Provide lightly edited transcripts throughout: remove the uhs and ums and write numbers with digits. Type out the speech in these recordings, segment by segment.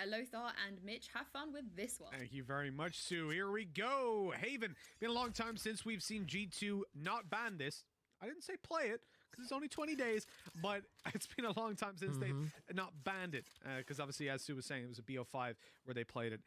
Lothar and Mitch, have fun with this one. Thank you very much, Sue. Here we go. Haven. Been a long time since we've seen G2 not ban this. I didn't say play it, because it's only 20 days, but it's been a long time since they've not banned it. Because obviously, as Sue was saying, it was a BO5 where they played it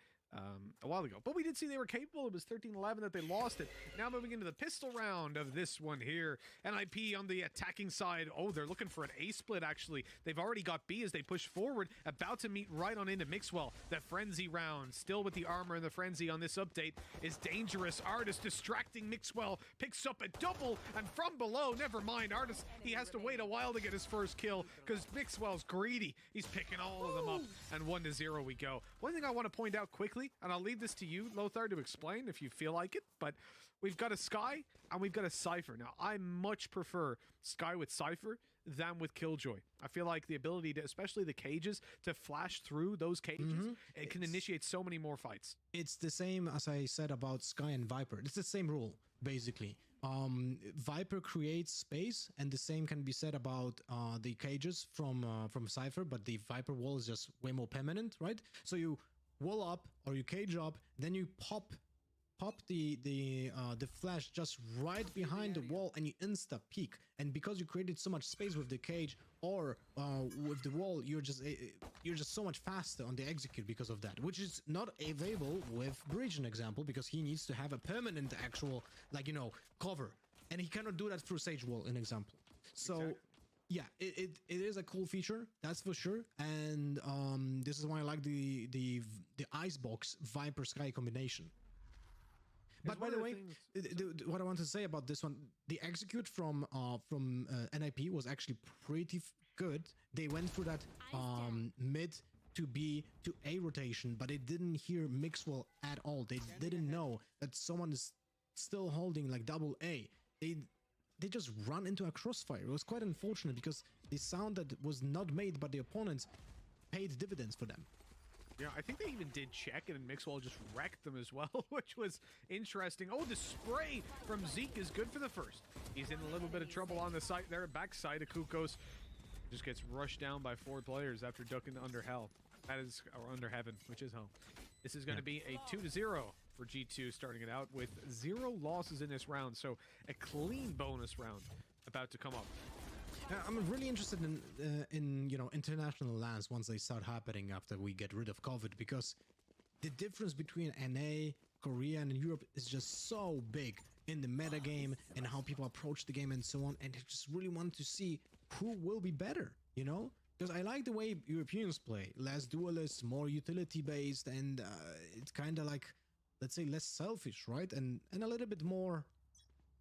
a while ago. But we did see they were capable. It was 13-11 that they lost it. Now moving into the pistol round of this one here. NIP on the attacking side. Oh, they're looking for an A split, actually. They've already got B as they push forward. About to meet right on into Mixwell. The Frenzy round. Still with the armor and the Frenzy on this update is dangerous. Artist distracting Mixwell. Picks up a double. And from below, never mind. Artist, he has to wait a while to get his first kill because Mixwell's greedy. He's picking all of them up. And 1-0 we go. One thing I want to point out quickly, and I'll leave this to you, Lothar, to explain if you feel like it, but we've got a Skye and we've got a Cypher. Now, I much prefer Skye with Cypher than with Killjoy. I feel like the ability to, especially the cages, to flash through those cages, it can initiate so many more fights. It's the same as I said about Skye and Viper. It's the same rule, basically. Viper creates space, and the same can be said about the cages from Cypher, but the Viper wall is just way more permanent, right? So you wall up or you cage up, then you pop the flash just right behind the wall, and you insta peek. And because you created so much space with the cage or with the wall, you're just so much faster on the execute because of that, which is not available with Bridge, an example, because he needs to have a permanent actual, like, you know, cover, and he cannot do that through Sage Wall, an example. So exactly. Yeah, it is a cool feature, that's for sure, and this is why I like the Icebox Viper Skye combination. But by the way, what I want to say about this one, the execute from NIP was actually pretty good. They went through that mid to B to A rotation, but they didn't hear Mixwell at all. They didn't know that someone is still holding like double A. They just run into a crossfire. It was quite unfortunate because the sound that was not made by the opponents paid dividends for them. Yeah, I think they even did check it, and Mixwell just wrecked them as well, which was interesting. Oh, the spray from Zeke is good for the first. He's in a little bit of trouble on the side there. Backside of Kukos just gets rushed down by 4 players after ducking under hell. That is, or under heaven, which is hell. This is going to be a 2-0 for G2, starting it out with 0 losses in this round. So a clean bonus round about to come up. I'm really interested in you know, international lands once they start happening after we get rid of COVID, because the difference between NA, Korea, and Europe is just so big in the meta game and how people approach the game and so on. And I just really want to see who will be better, you know? Because I like the way Europeans play, less duelists, more utility based, and it's kind of like, let's say, less selfish, right? And a little bit more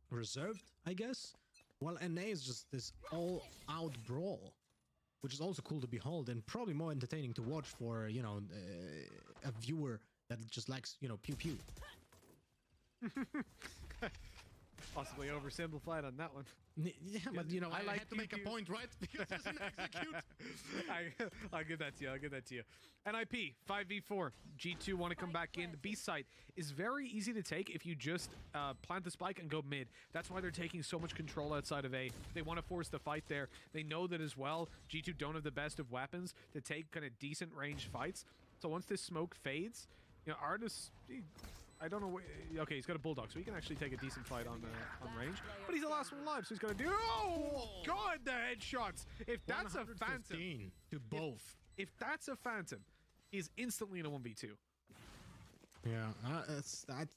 reserved, I guess. While NA is just this all-out brawl, which is also cool to behold and probably more entertaining to watch for, you know, a viewer that just likes, you know, pew-pew. Possibly oversimplified on that one. Yeah, but, you know, I had to make a point, right? Because it's an execute. I'll give that to you. I'll give that to you. NIP, 5v4. G2 want to come back in. The B site is very easy to take if you just plant the spike and go mid. That's why they're taking so much control outside of A. They want to force the fight there. They know that as well. G2 don't have the best of weapons to take kind of decent range fights. So once this smoke fades, you know, Artis... I don't know. Okay, he's got a bulldog, so he can actually take a decent fight on range. But he's the last one alive, so he's got to do. Oh God, the headshots! If that's a phantom, to both. If that's a phantom, he's instantly in a 1v2. Yeah,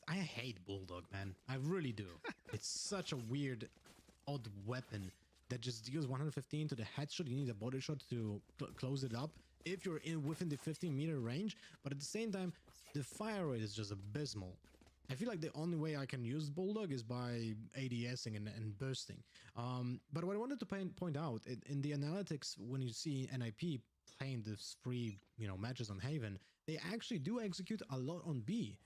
I hate bulldog, man. I really do. It's such a weird, odd weapon that just deals 115 to the headshot. You need a body shot to close it up if you're within the 15-meter range, but at the same time, the fire rate is just abysmal. I feel like the only way I can use Bulldog is by ADSing and bursting. But what I wanted to point out, in the analytics, when you see NIP playing this free, you know, matches on Haven, they actually do execute a lot on B.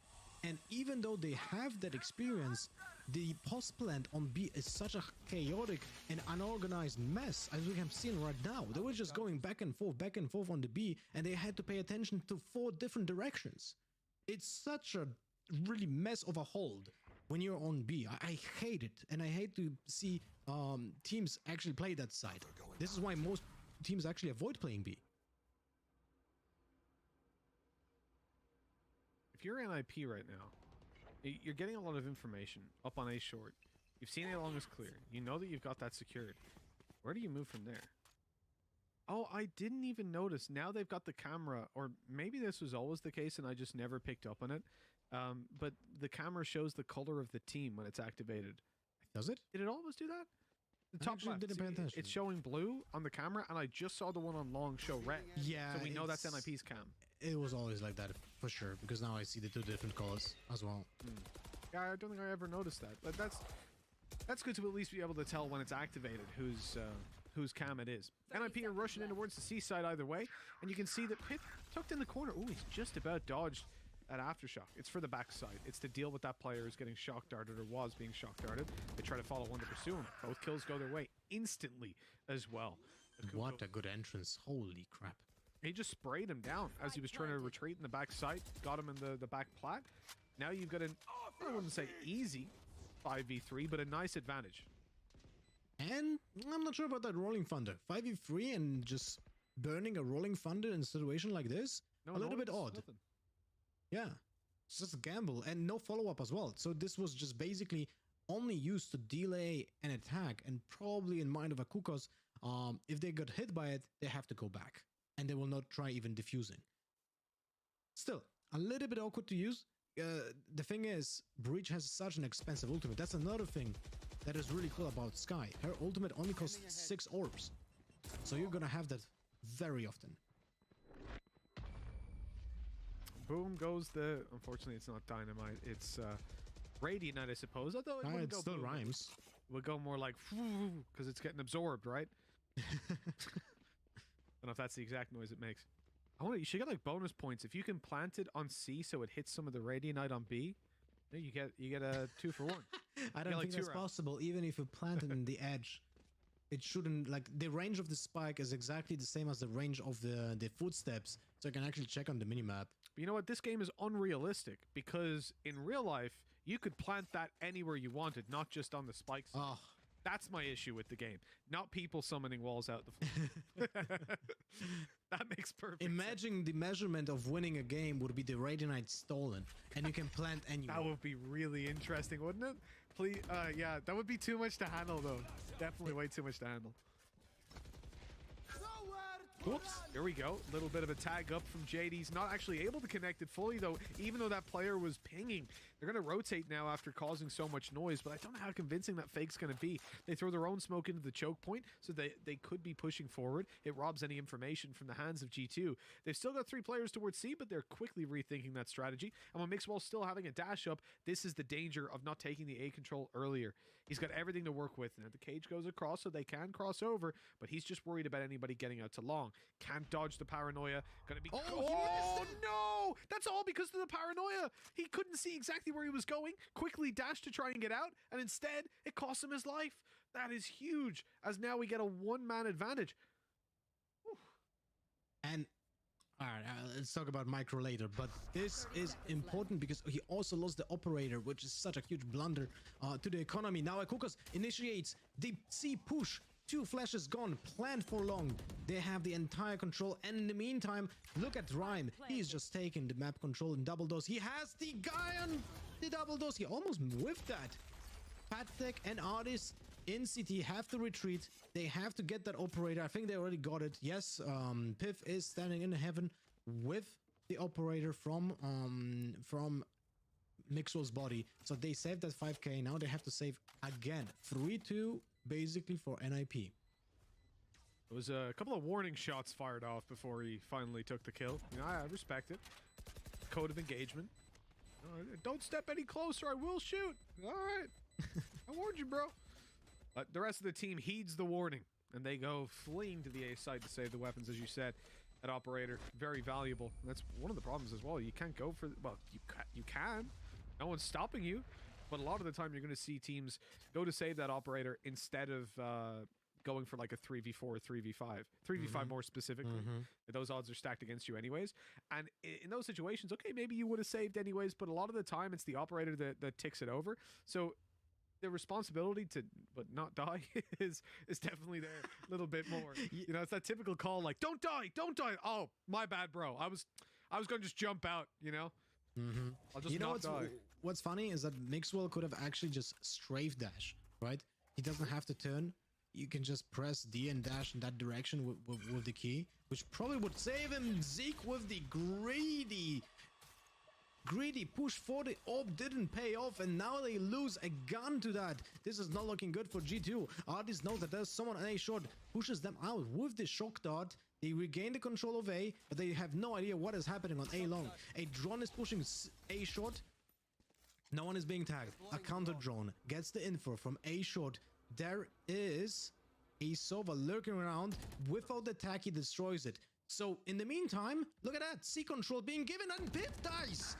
And even though they have that experience, the post plant on B is such a chaotic and unorganized mess, as we have seen right now. They were just going back and forth on the B, and they had to pay attention to 4 different directions. It's such a really mess of a hold when you're on B. I hate it, and I hate to see teams actually play that side. This is why most teams actually avoid playing B. if you're NIP right now, you're getting a lot of information up on A short. You've seen A long is clear. You know that you've got that secured. Where do you move from there? Oh, I didn't even notice. Now they've got the camera, or maybe this was always the case and I just never picked up on it. But the camera shows the color of the team when it's activated. Does it? Did it always do that? The top left, didn't pay attention. it's showing blue on the camera, and I just saw the one on long show red. Yeah. So we know that's NIP's cam. It was always like that for sure, because now I see the two different colors as well. Yeah, I don't think I ever noticed that, but that's good to at least be able to tell when it's activated whose cam it is. NIP are rushing in towards the seaside either way, and you can see that Pip tucked in the corner. Ooh, he's just about dodged that aftershock. It's for the backside. It's to deal with that player who's getting shock darted or was being shock darted. They try to follow one to pursue him. Both kills go their way instantly as well. What a good entrance. Holy crap. He just sprayed him down as he was trying to retreat in the backside. Got him in the back plat. Now you've got an, I wouldn't say easy 5v3, but a nice advantage. And I'm not sure about that rolling thunder. 5v3 and just burning a rolling thunder in a situation like this? No, a little bit odd. Nothing. Yeah. It's just a gamble and no follow-up as well. So this was just basically only used to delay an attack, and probably in mind of Akukos, if they got hit by it, they have to go back. And they will not try even defusing. Still, a little bit awkward to use. The thing is, Breach has such an expensive ultimate. That's another thing that is really cool about Skye. Her ultimate only costs 6 orbs. So you're gonna have that very often. Boom goes the... Unfortunately, it's not dynamite. It's Radiant, I suppose. Although it still boom. rhymes. It would go more like... Because it's getting absorbed, right? I don't know if that's the exact noise it makes. I wonder, you should get like bonus points if you can plant it on C so it hits some of the Radiant on B. You get a 2 for 1. I don't think that's possible. Even if you plant it in the edge, it shouldn't, like, the range of the spike is exactly the same as the range of the footsteps, so I can actually check on the minimap. But you know what? This game is unrealistic because in real life you could plant that anywhere you wanted, not just on the spikes. Oh. That's my issue with the game, not people summoning walls out the floor. That makes perfect sense. Imagine the measurement of winning a game would be the Radiant stolen, and you can plant anywhere. That would be really interesting, wouldn't it? Please, yeah, that would be too much to handle, though. Definitely way too much to handle. Whoops, here we go. A little bit of a tag up from JD's. Not actually able to connect it fully, though, even though that player was pinging. They're going to rotate now after causing so much noise, but I don't know how convincing that fake's going to be. They throw their own smoke into the choke point, so they could be pushing forward. It robs any information from the hands of G2. They've still got 3 players towards C, but they're quickly rethinking that strategy. And when Mixwell's still having a dash up, this is the danger of not taking the A control earlier. He's got everything to work with. Now the cage goes across, so they can cross over, but he's just worried about anybody getting out to long. Can't dodge the paranoia. Gonna be... Oh, no! That's all because of the paranoia. He couldn't see exactly where he was going. Quickly dashed to try and get out, and instead, it cost him his life. That is huge, as now we get a 1-man advantage. Whew. And... Alright, let's talk about Micro later, but this is important because he also lost the operator, which is such a huge blunder to the economy. Now Akukos initiates the C push. 2 flashes gone, planned for long. They have the entire control, and in the meantime, look at Rhyme. He's just taking the map control in double dose. He has the guy on the double dose. He almost whiffed that. Patek and Artist in CT have to retreat. They have to get that operator. I think they already got it. Yes, Piff is standing in heaven with the operator from Mixwell's body. So they saved that 5k. Now they have to save again. 3-2 basically for NIP. It was a couple of warning shots fired off before he finally took the kill. You know, I respect it. Code of engagement. Don't step any closer. I will shoot. All right. I warned you, bro. But the rest of the team heeds the warning, and they go fleeing to the A side to save the weapons, as you said. That operator, very valuable. And that's one of the problems as well. You can't go for... Well, you can. No one's stopping you. But a lot of the time, you're going to see teams go to save that operator instead of going for like a 3v4 or 3v5. 3v5 more specifically. Those odds are stacked against you anyways. And in those situations, okay, maybe you would have saved anyways, but a lot of the time, it's the operator that ticks it over. So the responsibility to not die is definitely there a little bit more. You know, it's that typical call like, don't die. Oh, my bad, bro. I was going to just jump out, you know? I'll just You know not die. what's funny is that Mixwell could have actually just strafe dash, right? He doesn't have to turn. You can just press D and dash in that direction with the key, which probably would save him. Zeke with the greedy push for the orb didn't pay off, and now they lose a gun to that. This is not looking good for G2. Artist knows that there's someone on A short, pushes them out with the shock dart. They regain the control of A, but they have no idea what is happening on A long. A drone is pushing A short. No one is being tagged. A counter drone gets the info from A short. There is a Sova lurking around. Without the tag, he destroys it. So in the meantime, look at that. C control being given, and Pip dies.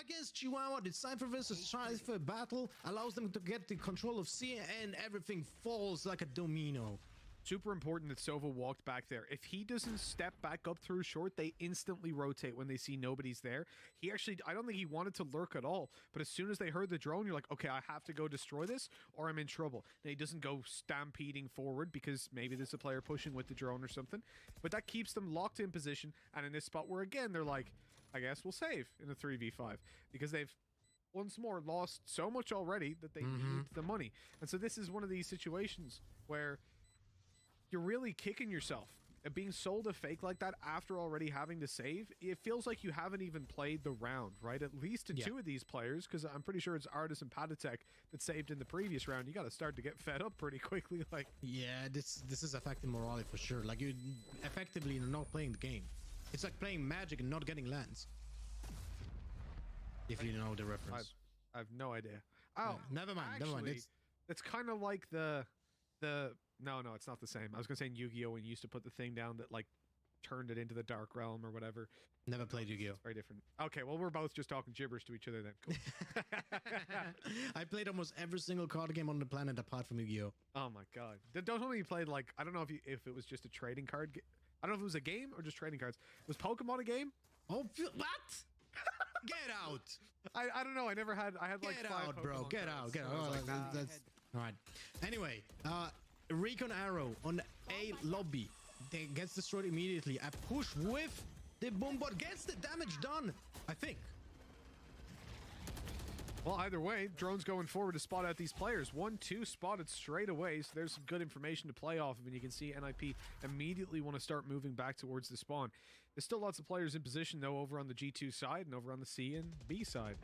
Against Chihuahua, the Cypher versus Cypher battle allows them to get the control of C, and everything falls like a domino. Super important that Sova walked back there. If he doesn't step back up through short, they instantly rotate when they see nobody's there. He actually, I don't think he wanted to lurk at all, but as soon as they heard the drone, you're like, okay, I have to go destroy this or I'm in trouble. And he doesn't go stampeding forward because maybe there's a player pushing with the drone or something, but that keeps them locked in position. And in this spot where, again, they're like, I guess we'll save in the 3v5 because they've once more lost so much already that they need the money. And so this is one of these situations where you're really kicking yourself. Being sold a fake like that after already having to save, it feels like you haven't even played the round, right? At least to two of these players, because I'm pretty sure it's Artis and Patatek that saved in the previous round. You got to start to get fed up pretty quickly. Like, yeah, this is affecting morale for sure. Like, you effectively not playing the game. It's like playing Magic and not getting lands. If you know the reference. I have no idea. Oh, never mind. Actually, never mind. It's kind of like the no, it's not the same. I was gonna say in Yu-Gi-Oh! When you used to put the thing down that like turned it into the Dark Realm or whatever. Never played Yu-Gi-Oh! Very different. Okay, well, we're both just talking gibberish to each other then. Cool. I played almost every single card game on the planet apart from Yu-Gi-Oh! Oh my god! Don't tell me you played like, I don't know if it was just a trading card. I don't know if it was a game or just trading cards. Was Pokemon a game? Oh, what? Get out! I don't know. I had like get 5 out, bro. Pokemon Get cards, out. Get so out. I was like, nah. That's all right. Anyway, Recon Arrow on A lobby. They gets destroyed immediately. A push with the Boombot gets the damage done, I think. Well, either way, drone's going forward to spot out these players. 1-2 spotted straight away, so there's some good information to play off of, and you can see NIP immediately want to start moving back towards the spawn. There's still lots of players in position, though, over on the G2 side and over on the C and B side.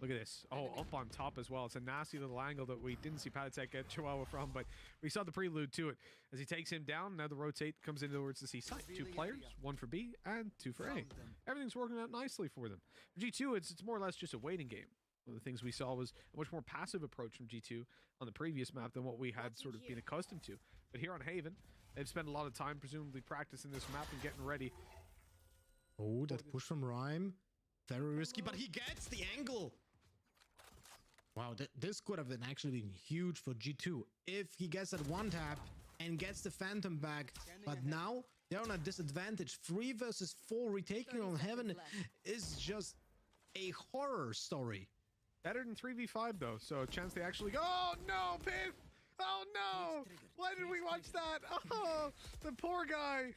Look at this. Oh, up on top as well. It's a nasty little angle that we didn't see Patatek get Chihuahua from, but we saw the prelude to it. As he takes him down, now the rotate comes in towards the C side. 2 players, 1 for B and 2 for A. Everything's working out nicely for them. For G2, it's more or less just a waiting game. One of the things we saw was a much more passive approach from G2 on the previous map than what we had sort of been accustomed to. But here on Haven, they've spent a lot of time presumably practicing this map and getting ready. Oh, that push from Rhyme. Very risky, but he gets the angle. Wow, this could have actually been huge for G2 if he gets that one tap and gets the Phantom back. But now they're on a disadvantage. 3 versus 4 retaking on Heaven is just a horror story. Better than 3v5 though, so a chance they actually go. Oh no, Piff! Oh no! Why did we watch that? Oh, the poor guy.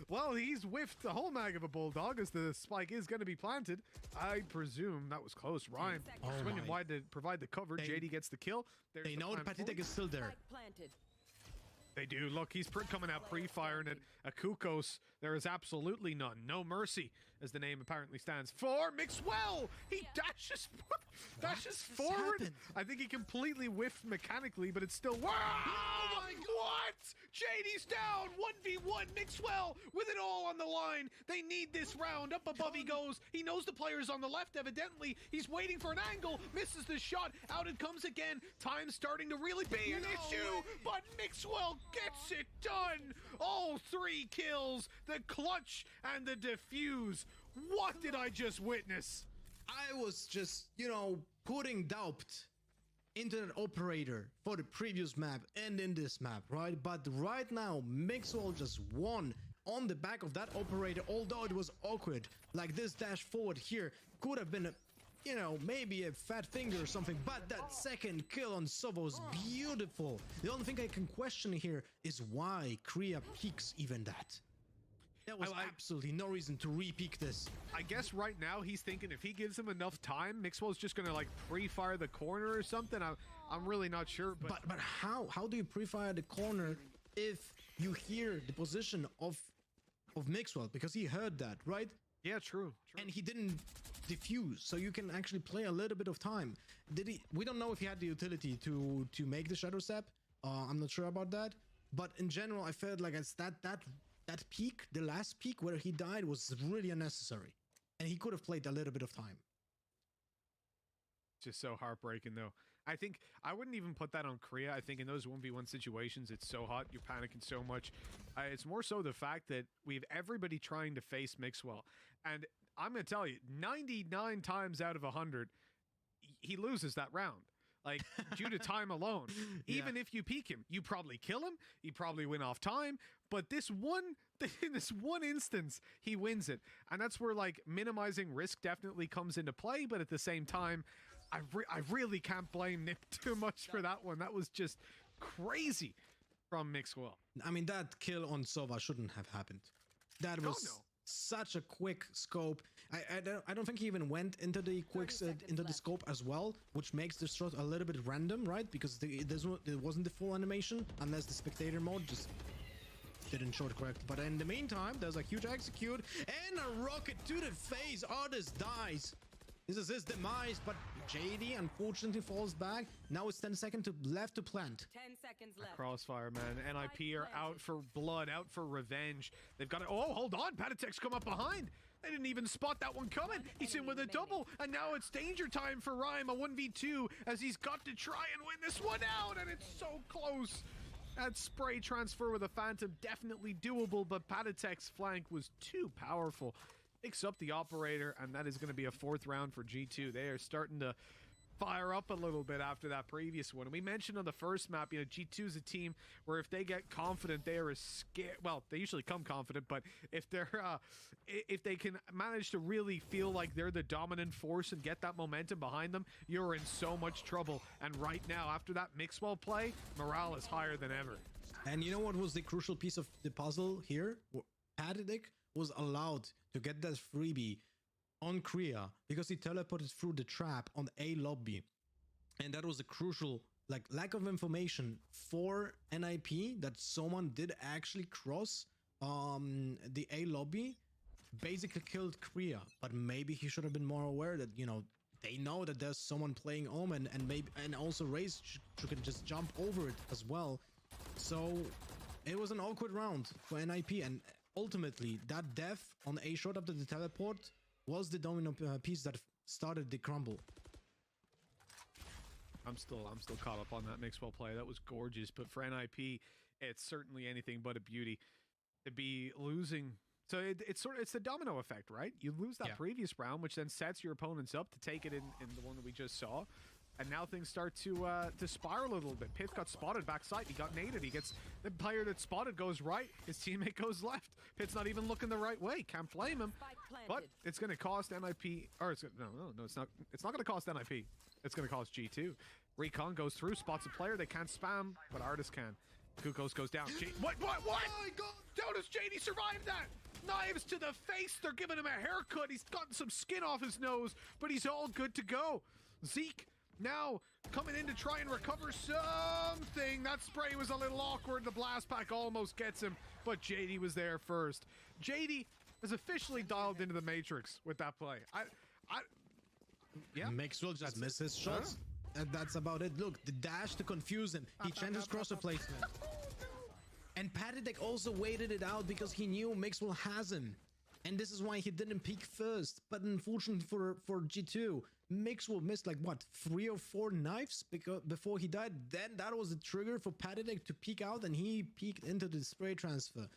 Well, he's whiffed the whole mag of a Bulldog as the spike is going to be planted. I presume that was close. Rhyme swinging wide to provide the cover. JD gets the kill. They know the Patatek is still there. They do. Look, he's coming out pre-firing it. Akukos, there is absolutely none. No mercy, as the name apparently stands for. Mixwell! He dashes forward. Happened? I think he completely whiffed mechanically, but it's still... Wow! Oh my God! What? JD's down! 1v1, Mixwell with it all on the line. They need this round. Up above he goes. He knows the player's on the left, evidently. He's waiting for an angle. Misses the shot. Out it comes again. Time's starting to really be an issue, but Mixwell gets it done. All 3 kills, the clutch and the defuse. What did I just witness? I was just, putting doubt into that operator for the previous map and in this map, right? But right now, Mixwell just won on the back of that operator, although it was awkward. Like this dash forward here could have been maybe a fat finger or something, but that second kill on Sova was beautiful. The only thing I can question here is why Kriya peaks even that. There was absolutely no reason to re-peek this. I guess right now he's thinking if he gives him enough time, Mixwell's just gonna like pre-fire the corner or something. I'm really not sure, but how do you pre-fire the corner if you hear the position of Mixwell, because he heard that, right? Yeah, true. And he didn't defuse, so you can actually play a little bit of time. Did he? We don't know if he had the utility to make the shadow step. I'm not sure about that. But in general, I felt like it's that peak, the last peak where he died, was really unnecessary, and he could have played a little bit of time. Just so heartbreaking, though. I think I wouldn't even put that on Korea. I think in those 1v1 situations, it's so hot, you're panicking so much. It's more so the fact that we have everybody trying to face Mixwell. And I'm going to tell you, 99 times out of 100, he loses that round. Like, due to time alone. Even if you peek him, you probably kill him. You probably win off time. But in this one instance, he wins it. And that's where, like, minimizing risk definitely comes into play. But at the same time, I really can't blame Nip too much for that one. That was just crazy from Mixwell. I mean, that kill on Sova shouldn't have happened. That was such a quick scope. I don't think he even went into the into the scope as well, which makes the shot a little bit random, right? Because there wasn't the full animation, unless the spectator mode just didn't show it correctly. But in the meantime, there's a huge execute and a rocket to the face. Artist dies. This is his demise, but JD unfortunately falls back. Now it's 10 seconds left to plant. 10 seconds left. Crossfire, man. NIP are out for blood, out for revenge. They've got to... Oh, hold on. Patatek's come up behind. They didn't even spot that one coming. He's in with a double, and now it's danger time for Rhyme, a 1v2, as he's got to try and win this one out, and it's so close. That spray transfer with a Phantom, definitely doable, but Patatek's flank was too powerful. Picks up the operator, and that is going to be a 4th round for G2. They are starting to fire up a little bit after that previous one. And we mentioned on the first map, you know, G2 is a team where if they get confident, they are scared. Well, they usually come confident, but if they're if they can manage to really feel like they're the dominant force and get that momentum behind them, you're in so much trouble. And right now, after that Mixwell play, morale is higher than ever. And you know what was the crucial piece of the puzzle here? Patatek was allowed to get that freebie on Korea because he teleported through the trap on A lobby, and that was a crucial lack of information for NIP that someone did actually cross the A lobby, basically killed Korea. But maybe he should have been more aware that, you know, they know that there's someone playing Omen, and also Raze can just jump over it as well. So it was an awkward round for NIP, and ultimately that death on A shot after the teleport was the domino piece that started the crumble. I'm still caught up on that Mixwell play. That was gorgeous, but for NIP, it's certainly anything but a beauty to be losing. So it's the domino effect, right? You lose that previous round, which then sets your opponents up to take it in the one that we just saw. And now things start to spiral a little bit. Pith got spotted backside. He got naded. He gets the player that spotted goes right. His teammate goes left. Pith's not even looking the right way. Can't blame him. But it's going to cost NIP. Or no, it's not. It's not going to cost NIP. It's going to cost G2. Recon goes through, spots a player. They can't spam, but Artist can. Kukos goes down. What? Oh my God! How does JD survive that? Knives to the face. They're giving him a haircut. He's gotten some skin off his nose, but he's all good to go. Zeke now coming in to try and recover something. That spray was a little awkward. The blast pack almost gets him, but JD was there first. JD has officially dialed into the Matrix with that play. Mixwell just missed his shots. And that's about it. Look, the dash to confuse him. He changes crosser placement. And Patatek also waited it out because he knew Mixwell has him. And this is why he didn't peek first. But unfortunately for G2, Mixwell missed like what, 3 or 4 knives before he died. Then that was the trigger for Patatek to peek out, and he peeked into the spray transfer.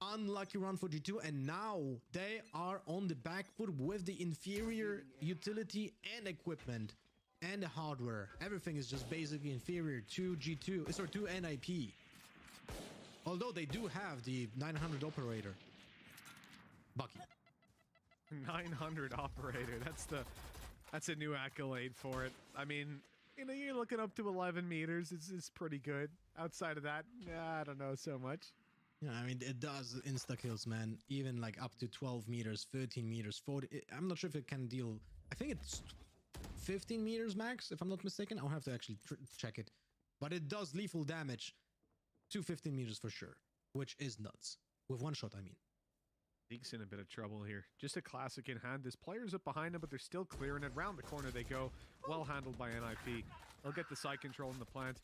Unlucky run for G2, and now they are on the back foot with the inferior utility and equipment and the hardware. Everything is just basically inferior to G2, sorry, to NIP. Although they do have the 900 operator. Bucky. 900 operator. That's a new accolade for it. I mean, you know, you're looking up to 11 meters. It's pretty good. Outside of that, I don't know so much. Yeah, I mean, it does insta kills, man. Even like up to 12 meters, 13 meters, 40. I'm not sure if it can deal. I think it's 15 meters max, if I'm not mistaken. I'll have to actually check it. But it does lethal damage to 15 meters for sure, which is nuts. With one shot, I mean. Zeke's in a bit of trouble here. Just a classic in hand. There's players up behind him, but they're still clearing it. Round the corner they go. Well handled by NIP. They'll get the side control in the plant.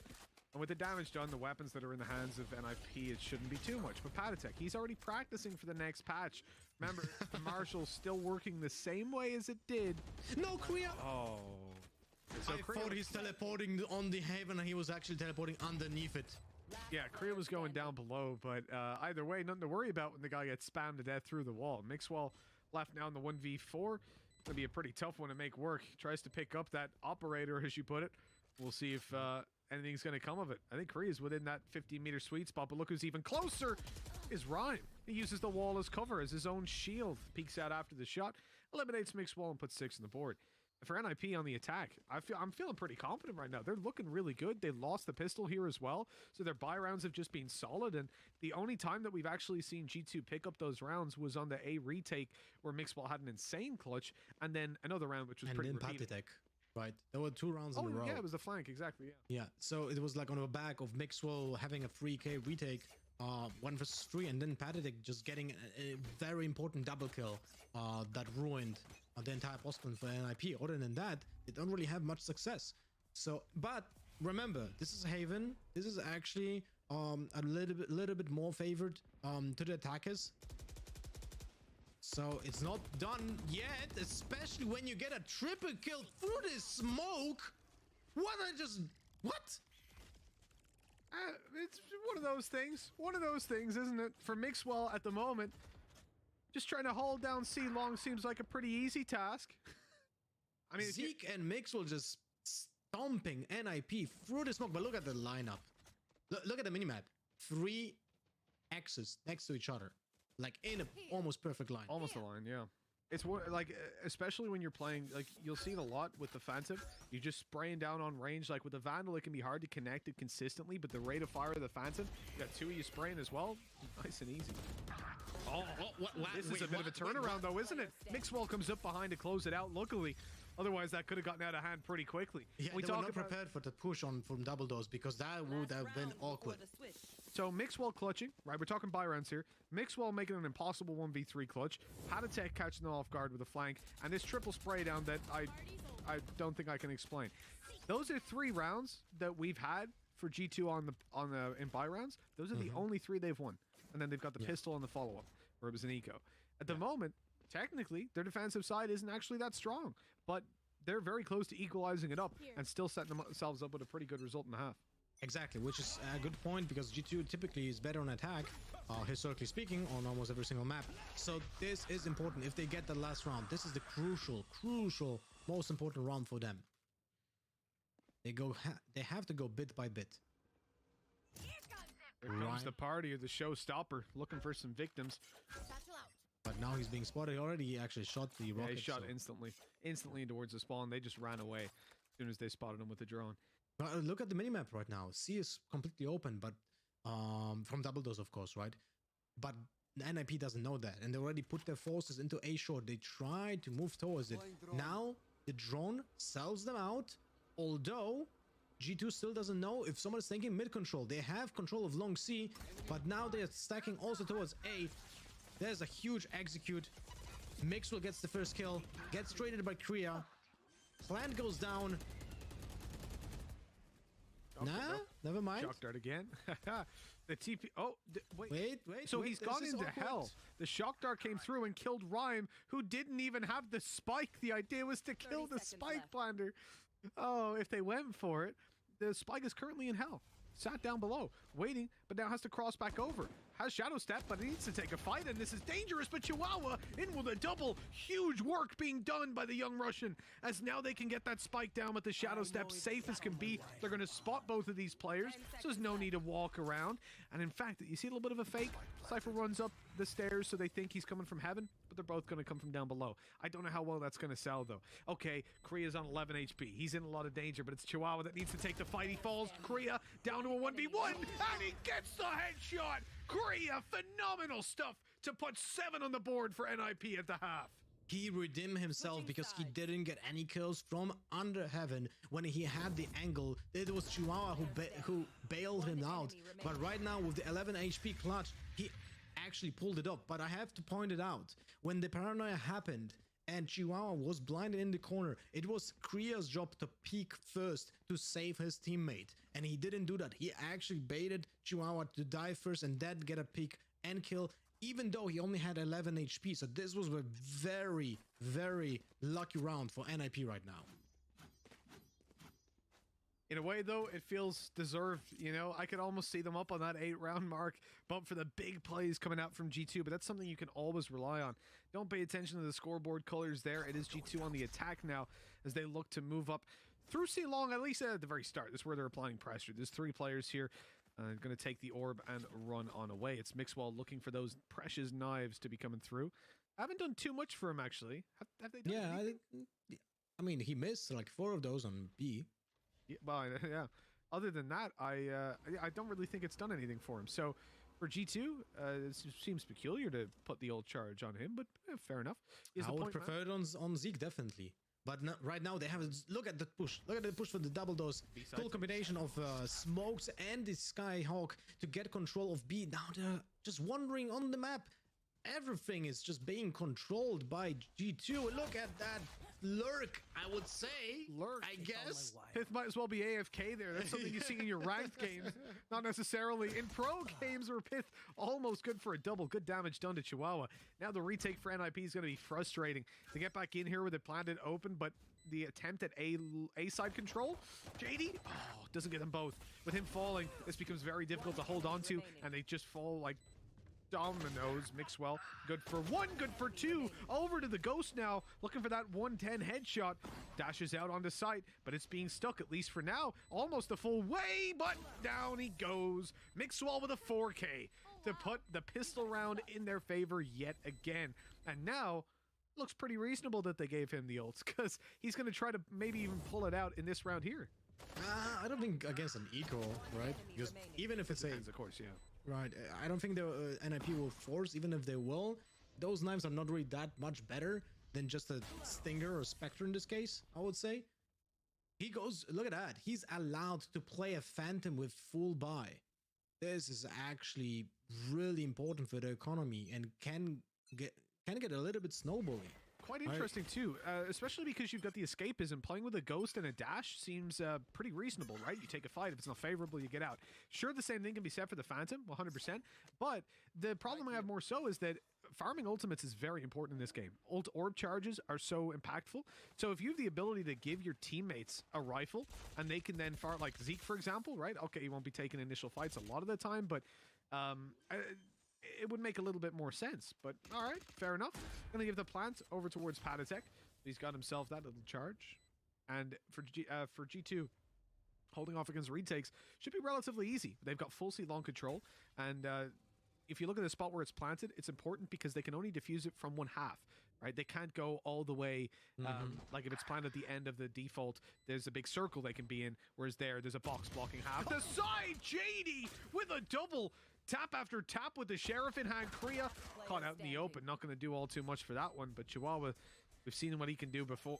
And with the damage done, the weapons that are in the hands of NIP, it shouldn't be too much. But Patatek, he's already practicing for the next patch. Remember, the Marshal's still working the same way as it did. No, Korea! Oh. So I thought he's teleporting on the Haven and he was actually teleporting underneath it. Yeah, Korea was going down below, but either way, nothing to worry about when the guy gets spammed to death through the wall. Mixwell left now in the 1v4. Gonna be a pretty tough one to make work. He tries to pick up that operator, as you put it. We'll see if anything's going to come of it. I think Korea's within that 15-meter sweet spot, but look who's even closer is Rhyme. He uses the wall as cover, as his own shield. Peeks out after the shot, eliminates Mixwell and puts 6 on the board. For NIP on the attack, I'm feeling pretty confident right now. They're looking really good. They lost the pistol here as well, so their buy rounds have just been solid. And the only time that we've actually seen G2 pick up those rounds was on the A retake, where Mixwell had an insane clutch, and then another round which was pretty repeated. Patatek, right? There were 2 rounds in a row. Yeah, it was the flank, exactly. Yeah. Yeah, so it was like on the back of Mixwell having a 3k retake, 1 versus 3, and then Patatek just getting a very important double kill that ruined the entire boss plan for NIP. Other than that, they don't really have much success. So, but remember, this is Haven. This is actually a little bit more favored to the attackers. So it's not done yet, especially when you get a triple kill through this smoke. What? It's one of those things. One of those things, isn't it? For Mixwell at the moment, just trying to hold down C long seems like a pretty easy task. I mean, Zeke and Mixwell just stomping NIP through the smoke. But look at the lineup. Look at the minimap. 3 X's next to each other, like in a almost perfect line. Almost a line, yeah. It's like, especially when you're playing, like, you'll see it a lot with the Phantom. You're just spraying down on range. Like with the Vandal, it can be hard to connect it consistently, but the rate of fire of the Phantom, you got 2 of you spraying as well. Nice and easy. This is a bit of a turnaround, though, isn't it? Mixwell comes up behind to close it out, luckily. Otherwise, that could have gotten out of hand pretty quickly. Yeah, we were not prepared for the push on from double doors, because that would have been awkward. So Mixwell clutching, right? We're talking buy rounds here. Mixwell making an impossible 1v3 clutch. Patatek catching them off guard with a flank, and this triple spray down that I don't think I can explain. Those are 3 rounds that we've had for G2 in buy rounds. Those are the only 3 they've won, and then they've got the pistol on the follow up, where it was an eco. At the moment, technically, their defensive side isn't actually that strong, but they're very close to equalizing it up and still setting themselves up with a pretty good result in the half. Exactly, which is a good point, because G2 typically is better on attack, historically speaking, on almost every single map. So this is important. If they get the last round, this is the crucial, most important round for them. They have to go bit by bit. Here comes the party, or the showstopper, looking for some victims. But now he's being spotted already. He actually shot the rocket. Yeah, he shot instantly towards the spawn. They just ran away as soon as they spotted him with the drone. Look at the minimap right now. C is completely open, but from double doors, of course, right? But NIP doesn't know that, and they already put their forces into A short. They tried to move towards it. Now the drone sells them out, although G2 still doesn't know if someone is thinking mid control. They have control of long C, but now they're stacking also towards A. There's a huge execute. Mixwell gets the first kill, gets traded by Korea. Plant goes down. Never mind. Shock dart again. The TP. Oh, wait. Wait. So he's gone into hell. The shock dart came through and killed Rhyme, who didn't even have the spike. The idea was to kill the spike planter. Oh, if they went for it, the spike is currently in hell. Sat down below, waiting, but now has to cross back over. Has Shadow Step, but he needs to take a fight, and this is dangerous, but Chihuahua in with a double. Huge work being done by the young Russian, as now they can get that spike down with the Shadow Step, safe as can be. They're going to spot both of these players, so there's no need to walk around. And in fact, you see a little bit of a fake? Cypher runs up the stairs, so they think he's coming from heaven, but they're both going to come from down below. I don't know how well that's going to sell, though. Okay, Korea's on 11 HP. He's in a lot of danger, but it's Chihuahua that needs to take the fight. He falls. Korea down to a 1v1, and he gets the headshot. Korea, phenomenal stuff to put 7 on the board for NIP at the half. He redeemed himself because he didn't get any kills from under heaven when he had the angle. It was Chihuahua who bailed him out. But right now with the 11 HP clutch, he actually pulled it up. But I have to point it out. When the paranoia happened and Chihuahua was blinded in the corner, it was Kriya's job to peek first to save his teammate. And he didn't do that. He actually baited Chihuahua to die first and then get a peek and kill, even though he only had 11 HP. So this was a very, very lucky round for NIP right now. In a way, though, it feels deserved. You know, I could almost see them up on that 8-round mark, bump for the big plays coming out from G2, but that's something you can always rely on. Don't pay attention to the scoreboard colors there. It is G2 on the attack now as they look to move up through C long, at least at the very start. This is where they're applying pressure. There's 3 players here. Going to take the orb and run on away. It's Mixwell looking for those precious knives to be coming through. I haven't done too much for him, actually. Have they done anything? I mean, he missed like 4 of those on B. Yeah, well, yeah. Other than that, I don't really think it's done anything for him. So for G2, it seems peculiar to put the old charge on him, but fair enough. I would prefer it on Zeke, definitely. But right now they have look at the push. Look at the push for the double dose. Cool combination of smokes and the Skyhawk to get control of B. Now they're just wandering on the map. Everything is just being controlled by G2. Look at that lurk, I would say. Lurk, I guess. Pith might as well be AFK there. That's something you see in your ranked games, not necessarily in pro games where Pith almost good for a double. Good damage done to Chihuahua. Now the retake for NIP is going to be frustrating. They get back in here with it planted open, but the attempt at A side control, JD, doesn't get them both. With him falling, this becomes very difficult to hold on to, and they just fall like dominoes. Mixwell, good for 1, good for 2. Over to the Ghost now, looking for that 110 headshot. Dashes out onto site, but it's being stuck, at least for now. Almost the full way, but down he goes. Mixwell with a 4K to put the pistol round in their favor yet again. And now, looks pretty reasonable that they gave him the ults, because he's going to try to maybe even pull it out in this round here. I don't think against an eco, right? Because even if it's Depends, of course, yeah. Right, I don't think the NIP will force, even if they will. Those knives are not really that much better than just a Stinger or Spectre in this case, I would say. He goes, look at that. He's allowed to play a Phantom with full buy. This is actually really important for the economy and can get a little bit snowballing. Quite interesting too, especially because you've got the escapism. Playing with a Ghost and a dash seems pretty reasonable, right? You take a fight. If it's not favorable, you get out. Sure, the same thing can be said for the Phantom, 100%. But the problem I have more so is that farming ultimates is very important in this game. Ult orb charges are so impactful. So if you have the ability to give your teammates a rifle and they can then fire, like Zeke, for example, right? Okay, you won't be taking initial fights a lot of the time, but it would make a little bit more sense. But all right, fair enough. Gonna give the plant over towards Patatek. He's got himself that little charge. And for G2, holding off against retakes should be relatively easy. They've got full C long control. And if you look at the spot where it's planted, it's important because they can only defuse it from one half. Right? They can't go all the way, like if it's planted at the end of the default, there's a big circle they can be in, whereas there's a box blocking half. The side, JD with a double tap after tap with the Sheriff in hand. Kriya caught out in the open, not going to do all too much for that one, but Chihuahua, we've seen what he can do before.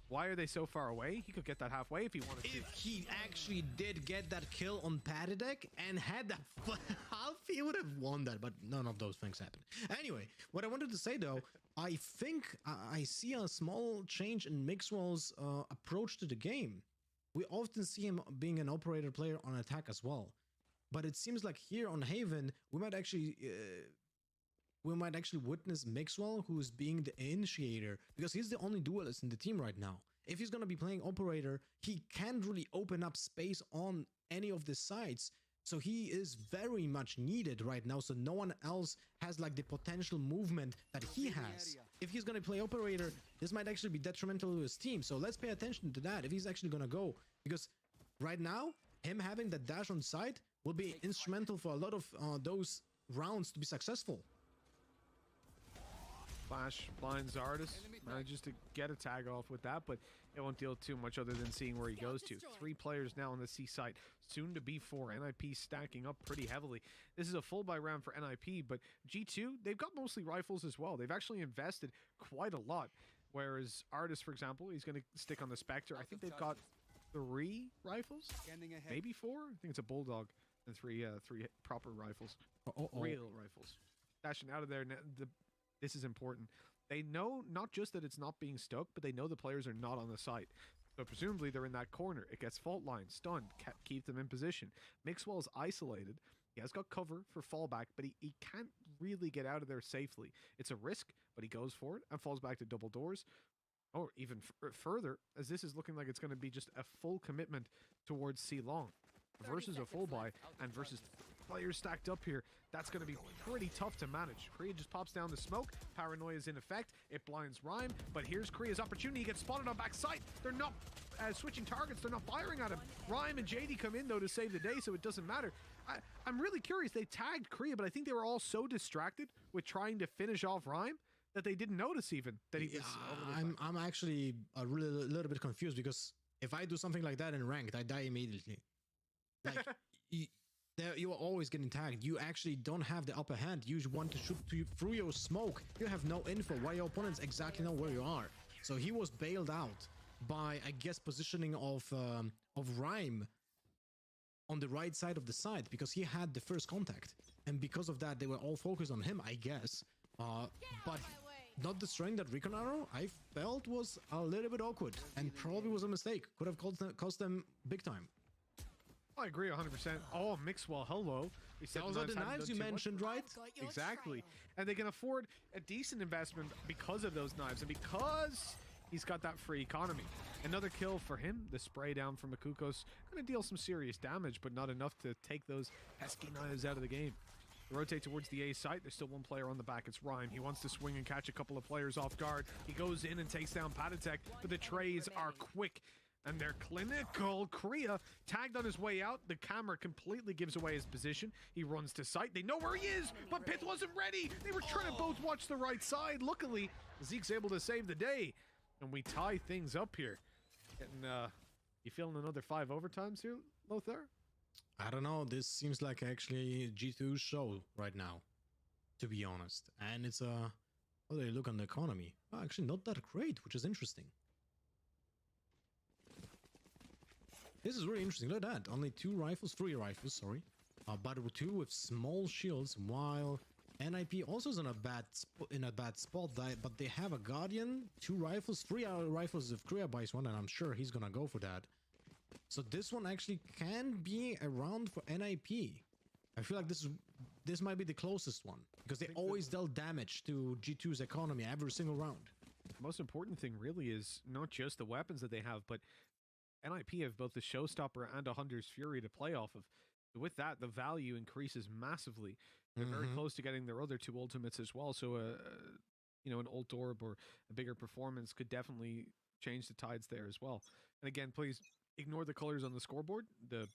Why are they so far away? He could get that halfway if he wanted to. If he actually did get that kill on Patatek and had that half, he would have won that, but none of those things happened. Anyway, what I wanted to say though, I think I see a small change in Mixwell's approach to the game. We often see him being an operator player on attack as well. But it seems like here on Haven, we might actually witness Mixwell, who is being the initiator, because he's the only duelist in the team right now. If he's going to be playing operator, he can't really open up space on any of the sides. So he is very much needed right now, so no one else has like the potential movement that he has. If he's going to play operator, this might actually be detrimental to his team. So let's pay attention to that if he's actually going to go. Because right now, him having the dash on side will be instrumental for a lot of those rounds to be successful. Flash blinds Artis, manages to get a tag off with that, but it won't deal too much other than seeing where he goes to. 3 players now on the C site, soon to be 4. NIP stacking up pretty heavily. This is a full buy round for NIP, but G2, they've got mostly rifles as well. They've actually invested quite a lot, whereas Artis, for example, he's going to stick on the Spectre. I think they've got 3 rifles, maybe 4. I think it's a Bulldog and 3 proper rifles, real rifles. Dashing out of there. This is important. They know not just that it's not being stoked, but they know the players are not on the site. So presumably they're in that corner. It gets fault line, stunned, keep them in position. Mixwell's isolated. He has got cover for fallback, but he can't really get out of there safely. It's a risk, but he goes for it and falls back to double doors. Or even further, as this is looking like it's going to be just a full commitment towards C long versus a full buy and versus players stacked up here. That's going to be pretty tough to manage. Korea just pops down the smoke. Paranoia is in effect. It blinds Rhyme, but here's Korea's opportunity. He gets spotted on backside. They're not switching targets. They're not firing at him. Rhyme and JD come in, though, to save the day, so it doesn't matter. I'm really curious. They tagged Korea, but I think they were all so distracted with trying to finish off Rhyme that they didn't notice even that he was. I'm actually a little bit confused, because if I do something like that in ranked, I die immediately. Like, you are always getting tagged. You actually don't have the upper hand. You want to shoot through your smoke. You have no info why your opponents exactly know where you are. So he was bailed out by, I guess, positioning of Rhyme on the right side of the site, because he had the first contact, and because of that they were all focused on him, I guess. But not destroying that recon arrow, I felt was a little bit awkward and probably was a mistake. Could have cost them big time. I agree 100%. Oh, Mixwell, hello. Those are the knives you mentioned, right? Exactly. And they can afford a decent investment because of those knives and because he's got that free economy. Another kill for him. The spray down from Makukos going to deal some serious damage, but not enough to take those pesky knives out of the game. They rotate towards the A site. There's still 1 player on the back. It's Rhyme. He wants to swing and catch a couple of players off guard. He goes in and takes down Patatek, but the trays are quick. And they're clinical. Korea tagged on his way out. The camera completely gives away his position. He runs to site. They know where he is, but Pith wasn't ready. They were trying to both watch the right side. Luckily, Zeke's able to save the day. And we tie things up here. Getting, you feeling another 5 overtimes here, Lothar? I don't know. This seems like actually G2's show right now, to be honest. And it's how do they look on the economy? Well, actually not that great, which is interesting. This is really interesting. Look at that. Only 3 rifles, sorry. But 2 with small shields, while NIP also is in a bad spot. But they have a Guardian, 2 rifles, 3 rifles if Korea buys one, and I'm sure he's gonna go for that. So this one actually can be a round for NIP. I feel like this might be the closest one, because they always dealt damage to G2's economy every single round. The most important thing really is not just the weapons that they have, but NIP have both the Showstopper and a Hunter's Fury to play off of. With that, the value increases massively. They're very close to getting their other 2 ultimates as well. So, an ult orb or a bigger performance could definitely change the tides there as well. And again, please ignore the colors on the scoreboard. The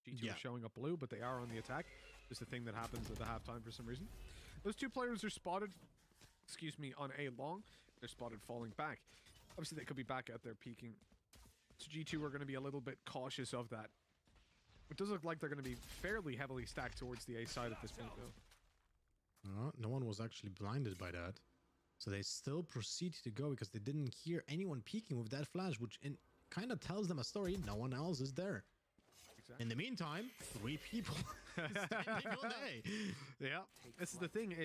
G2 are showing up blue, but they are on the attack. Just a thing that happens at the halftime for some reason. Those 2 players are spotted, on A long. They're spotted falling back. Obviously, they could be back out there peeking. So G2 are going to be a little bit cautious of that. It does look like they're going to be fairly heavily stacked towards the A side at this point, though. No one was actually blinded by that. So they still proceed to go because they didn't hear anyone peeking with that flash, which kind of tells them a story. No one else is there. Exactly. In the meantime, 3 people standing all day. Yeah, this is the thing.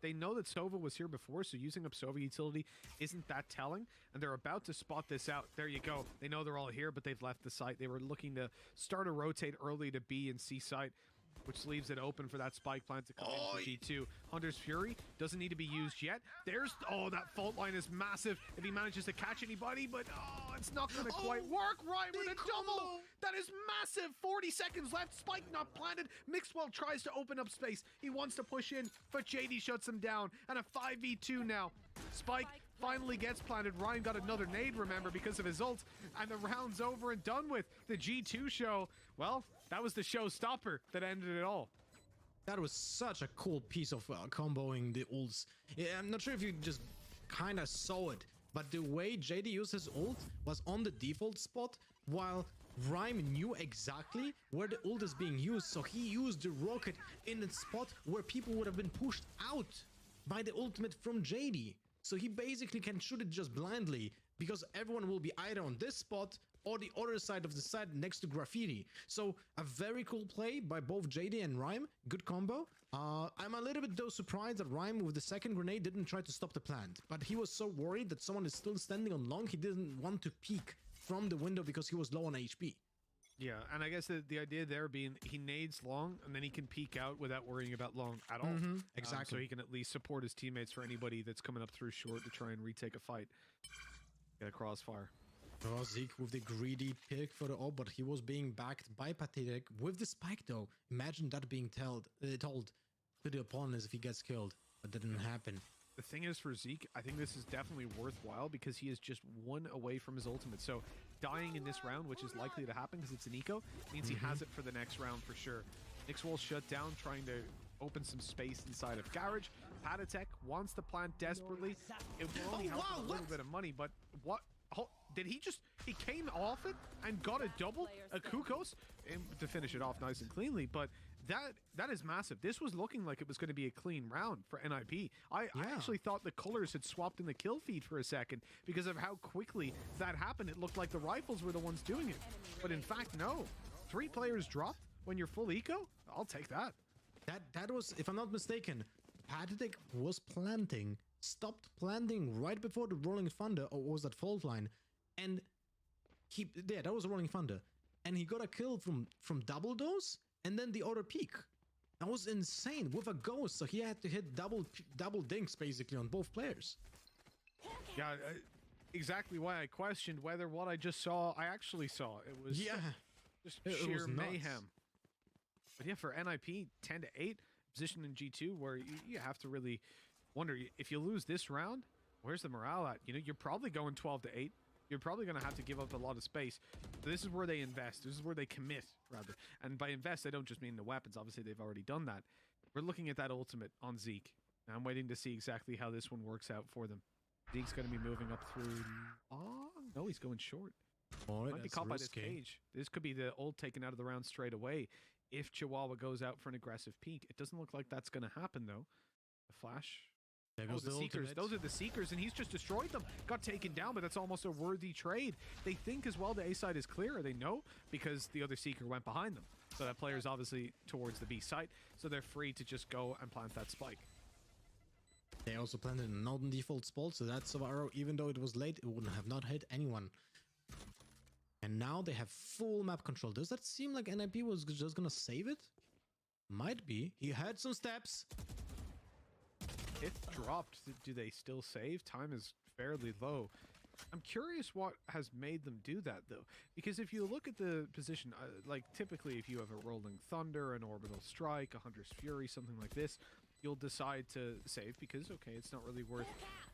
They know that Sova was here before, so using up Sova utility isn't that telling, and they're about to spot this out. There you go. They know they're all here, but they've left the site. They were looking to start a rotate early to B and C site, which leaves it open for that spike plant to come in for G2. Hunter's Fury doesn't need to be used yet. That fault line is massive if he manages to catch anybody, but it's not going to quite work. Ryan with a double. That is massive. 40 seconds left. Spike not planted. Mixwell tries to open up space. He wants to push in, but JD shuts him down. And a 5v2 now. Spike finally gets planted. Ryan got another nade, remember, because of his ult. And the round's over and done with. The G2 show, well, that was the showstopper that ended it all. That was such a cool piece of comboing the ults. Yeah, I'm not sure if you just kind of saw it. But the way JD used his ult was on the default spot, while Rhyme knew exactly where the ult is being used. So he used the rocket in a spot where people would have been pushed out by the ultimate from JD. So he basically can shoot it just blindly because everyone will be either on this spot or the other side of the side next to Graffiti. So a very cool play by both JD and Rhyme. Good combo. I'm a little bit though surprised that Rhyme with the second grenade didn't try to stop the plant, but he was so worried that someone is still standing on long, he didn't want to peek from the window because he was low on HP. Yeah, and I guess the idea there being he nades long and then he can peek out without worrying about long at all. Exactly. So he can at least support his teammates for anybody that's coming up through short to try and retake a fight. Get a crossfire. Oh, Zeke with the greedy pick for the ult, but he was being backed by Pathetic with the spike though. Imagine that being told to the opponents if he gets killed, but that didn't happen. The thing is for Zeke, I think this is definitely worthwhile because he is just one away from his ultimate. So dying in this round, which is likely to happen because it's an eco, means he has it for the next round for sure. Nyx will shut down, trying to open some space inside of Garage. Patatech wants the plant desperately. It will only help with a little bit of money, but what? Oh, did he just, he came off it and got a double, a Kukos, to finish it off nice and cleanly, but that is massive. This was looking like it was going to be a clean round for NIP. I actually thought the colors had swapped in the kill feed for a second because of how quickly that happened. It looked like the rifles were the ones doing it, but in fact, no. 3 players dropped when you're full eco? I'll take that. That was, if I'm not mistaken, Pathetic was planting, stopped planting right before the Rolling Thunder, or was that fault line? And that was a Rolling Thunder. And he got a kill from double dose and then the other peak. That was insane with a ghost, so he had to hit double dinks basically on both players. Yeah, exactly why I questioned whether what I just saw I actually saw. It was just sheer mayhem. But yeah, for NIP, 10-8, position in G2 where you have to really wonder if you lose this round, where's the morale at? You know, you're probably going 12-8. You're probably going to have to give up a lot of space. This is where they invest. This is where they commit, rather. And by invest, I don't just mean the weapons. Obviously, they've already done that. We're looking at that ultimate on Zeke. And I'm waiting to see exactly how this one works out for them. Zeke's going to be moving up through... Oh, no, he's going short. Might be caught by this cage. This could be the ult taken out of the round straight away if Chihuahua goes out for an aggressive peek. It doesn't look like that's going to happen, though. The flash... There goes the Seekers. ultimate. Those are the Seekers, and he's just destroyed them. Got taken down, but that's almost a worthy trade. They think as well the A side is clear, or they know, because the other Seeker went behind them. So that player's obviously towards the B site, so they're free to just go and plant that spike. They also planted a non-default spot, so that arrow, even though it was late, it wouldn't have not hit anyone. And now they have full map control. Does that seem like NIP was just gonna save it? Might be. He had some steps. If dropped, do they still save? Time is fairly low. I'm curious what has made them do that, though. Because if you look at the position, like typically if you have a Rolling Thunder, an Orbital Strike, a Hunter's Fury, something like this, you'll decide to save because, okay, it's not really worth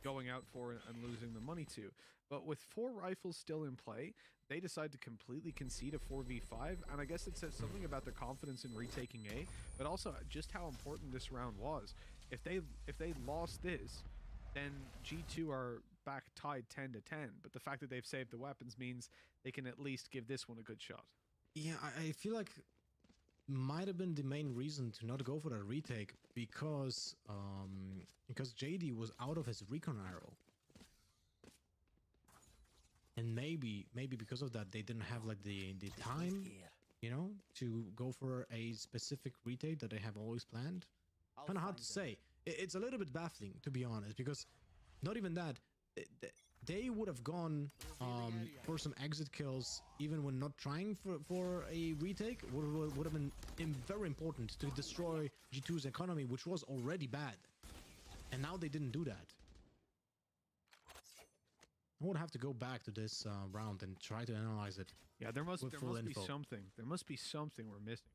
going out for and losing the money to. But with 4 rifles still in play, they decide to completely concede a 4v5, and I guess it says something about their confidence in retaking A, but also just how important this round was. If they lost this, then G2 are back tied 10-10, but the fact that they've saved the weapons means they can at least give this one a good shot. Yeah, I feel like might have been the main reason to not go for that retake because JD was out of his recon arrow. And maybe because of that they didn't have like the time, you know, to go for a specific retake that they have always planned. Kind of hard to say. It's a little bit baffling, to be honest, because not even that, they would have gone for some exit kills even when not trying for a retake. Would have been very important to destroy G2's economy, which was already bad. And now they didn't do that. I would have to go back to this round and try to analyze it. Yeah, there must be something. There must be something we're missing.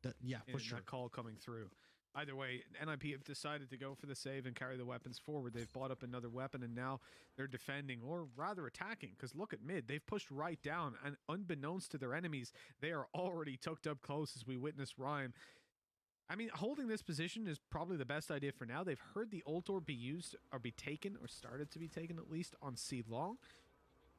For sure. That call coming through. Either way, NIP have decided to go for the save and carry the weapons forward. They've bought up another weapon, and now they're defending, or rather attacking, because look at mid. They've pushed right down, and unbeknownst to their enemies, they are already tucked up close as we witness Rhyme. I mean, holding this position is probably the best idea for now. They've heard the ult orb be used, or be taken, or started to be taken at least, on C long.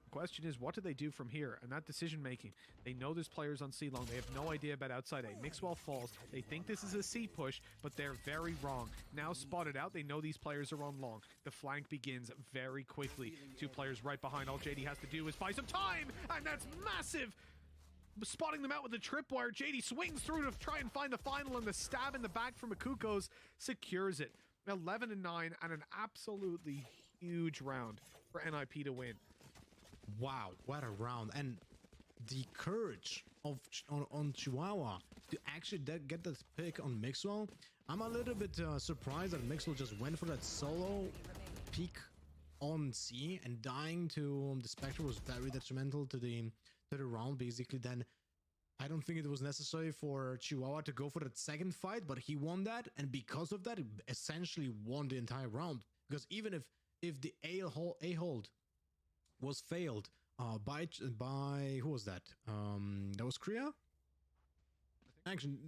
The question is, what do they do from here? And that decision making, they know there's players on C long. They have no idea about outside A. Mixwell falls. They think this is a C push, but they're very wrong. Now spotted out, they know these players are on long. The flank begins very quickly. 2 players right behind. All JD has to do is buy some time, and that's massive. Spotting them out with the tripwire. JD swings through to try and find the final, and the stab in the back from Akukos secures it. 11-9, and an absolutely huge round for NIP to win. Wow, what a round. And the courage of on Chihuahua to actually get that pick on Mixwell. I'm a little bit surprised that Mixwell just went for that solo peak on C, and dying to the Spectre was very detrimental to the round. Basically, then I don't think it was necessary for Chihuahua to go for that second fight, but he won that, and because of that, it essentially won the entire round. Because even if the A hold was failed by who was that? That was Korea. Actually,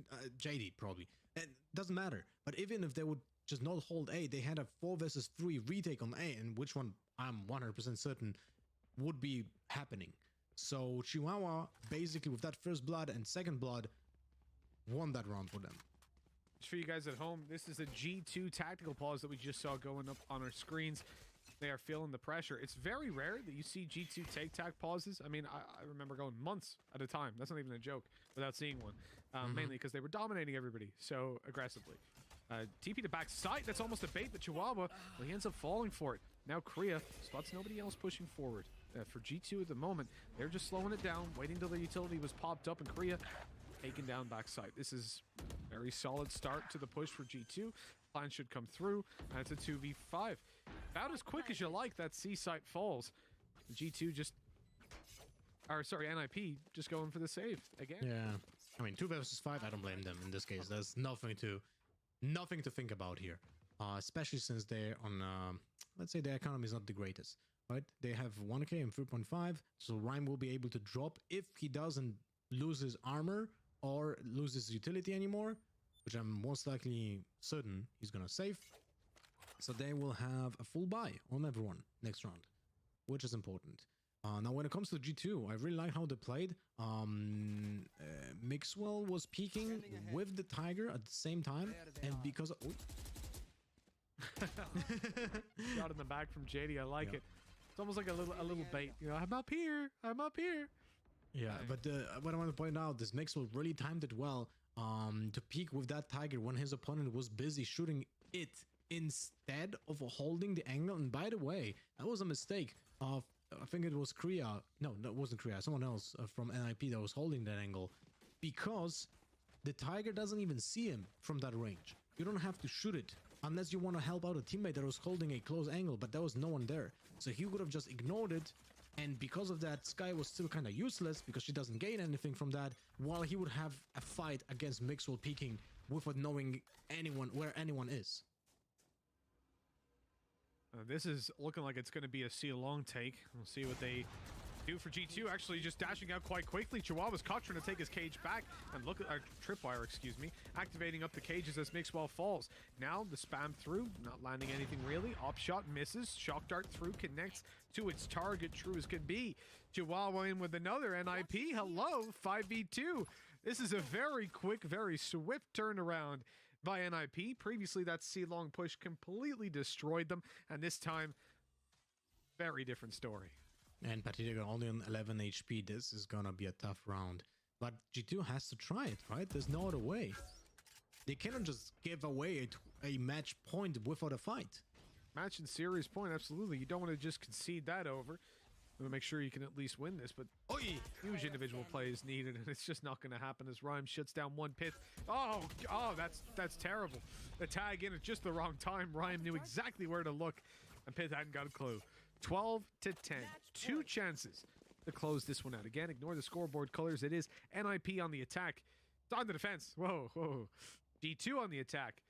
JD probably. It doesn't matter. But even if they would just not hold A, they had a 4 versus 3 retake on A, and which one I'm 100% certain would be happening. So Chihuahua, basically with that first blood and second blood, won that round for them. Just for you guys at home, this is a G2 tactical pause that we just saw going up on our screens. They are feeling the pressure. It's very rare that you see G2 take tac pauses. I mean, I remember going months at a time. That's not even a joke, without seeing one. Mainly because they were dominating everybody so aggressively. TP to back side. That's almost a bait, but Chihuahua, well, he ends up falling for it. Now Korea spots nobody else pushing forward. For G2 at the moment, they're just slowing it down, waiting till the utility was popped up, and Korea taken down backside. This is a very solid start to the push for G2. Plan should come through, and it's a 2v5. About as quick as you like, that C site falls. G2 just... Or, sorry, NIP just going for the save again. Yeah. I mean, 2 versus 5, I don't blame them in this case. There's nothing to think about here. Especially since they're on... let's say their economy is not the greatest. Right, they have 1k and 3.5, so Rhyme will be able to drop if he doesn't lose his armor or loses utility anymore, which I'm most likely certain he's gonna save. So they will have a full buy on everyone next round, which is important. Now, when it comes to G2, I really like how they played. Mixwell was peeking with the Tiger at the same time, and because of... Shot in the back from JD, I like it. It's almost like a little bait, you know. I'm up here. Yeah, but what I want to point out is Mixwell really timed it well to peek with that Tiger when his opponent was busy shooting it instead of holding the angle. And by the way, that was a mistake of, I think it was Korea. No, that wasn't Korea. Someone else from NIP that was holding that angle, because the Tiger doesn't even see him from that range. You don't have to shoot it unless you want to help out a teammate that was holding a close angle, but there was no one there. So he would have just ignored it, and because of that, Sky was still kind of useless because she doesn't gain anything from that, while he would have a fight against Mixwell peeking without knowing where anyone is. This is looking like it's going to be a C-long take. We'll see what they do for G2. Actually just dashing out quite quickly. Chihuahua's caught trying to take his cage back, and look at our tripwire, excuse me, activating up the cages as Mixwell falls. Now the spam through, not landing anything really. Op shot misses. Shock dart through, connects to its target, true as can be. Chihuahua in with another NIP. Hello, 5v2. This is a very quick, very swift turnaround by NIP. Previously, that C-long push completely destroyed them, and this time, very different story. And particularly only on 11 HP, this is gonna be a tough round. But G2 has to try it, right? There's no other way. They cannot just give away a match point without a fight. Match and series point, absolutely. You don't want to just concede that over. You want to make sure you can at least win this, but huge individual play is needed, and it's just not going to happen as Rhyme shuts down one Pith. Oh, that's terrible. The tag in at just the wrong time. Rhyme knew exactly where to look, and Pith hadn't got a clue. 12-10. 2 chances to close this one out. Again, ignore the scoreboard colors. It is NIP on the attack. It's on the defense. Whoa. G2 on the attack.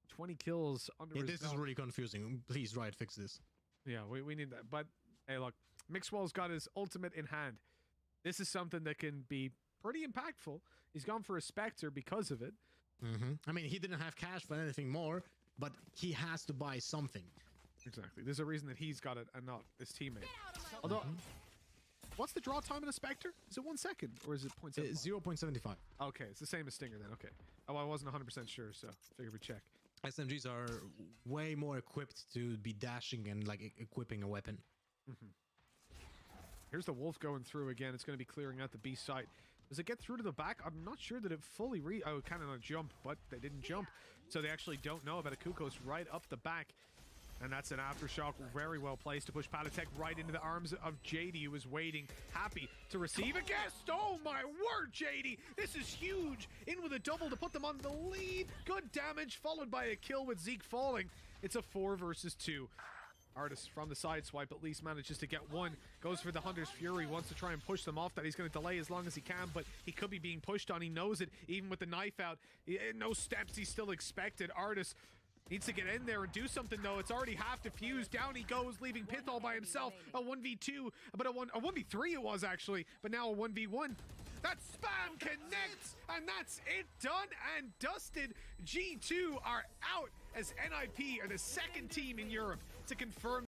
20 kills under his this belt. is really confusing. Please, Riot, fix this. Yeah, we need that. But, hey, look. Mixwell's got his ultimate in hand. This is something that can be pretty impactful. He's gone for a Spectre because of it. I mean, he didn't have cash for anything more, but he has to buy something. Exactly. There's a reason that he's got it and not his teammate. Although, what's the draw time in a Spectre? Is it 1 second or is it 0.75? 0.75. Okay, it's the same as Stinger then. Okay. Oh, I wasn't 100% sure, so figured we'd check. SMGs are way more equipped to be dashing and like equipping a weapon. Here's the Wolf going through again. It's going to be clearing out the B site. Does it get through to the back? I'm not sure that it fully oh, kind of a jump, but they didn't jump. So they actually don't know about a Kukos right up the back. And that's an aftershock, very well placed to push Palatek right into the arms of JD, who was waiting, happy to receive a guest. Oh my word, JD! This is huge! In with a double to put them on the lead. Good damage, followed by a kill with Zeke falling. It's a 4 versus 2. Artist from the side swipe at least manages to get one. Goes for the Hunter's Fury, wants to try and push them off. That he's going to delay as long as he can, but he could be being pushed on. He knows it, even with the knife out. No steps, he's still expected. Artist needs to get in there and do something, though. It's already half diffused. Down he goes, leaving Pith all by himself. A 1v2, but a 1v3 it was, actually. But now a 1v1. That spam connects, and that's it, done and dusted. G2 are out as NIP are the second team in Europe to confirm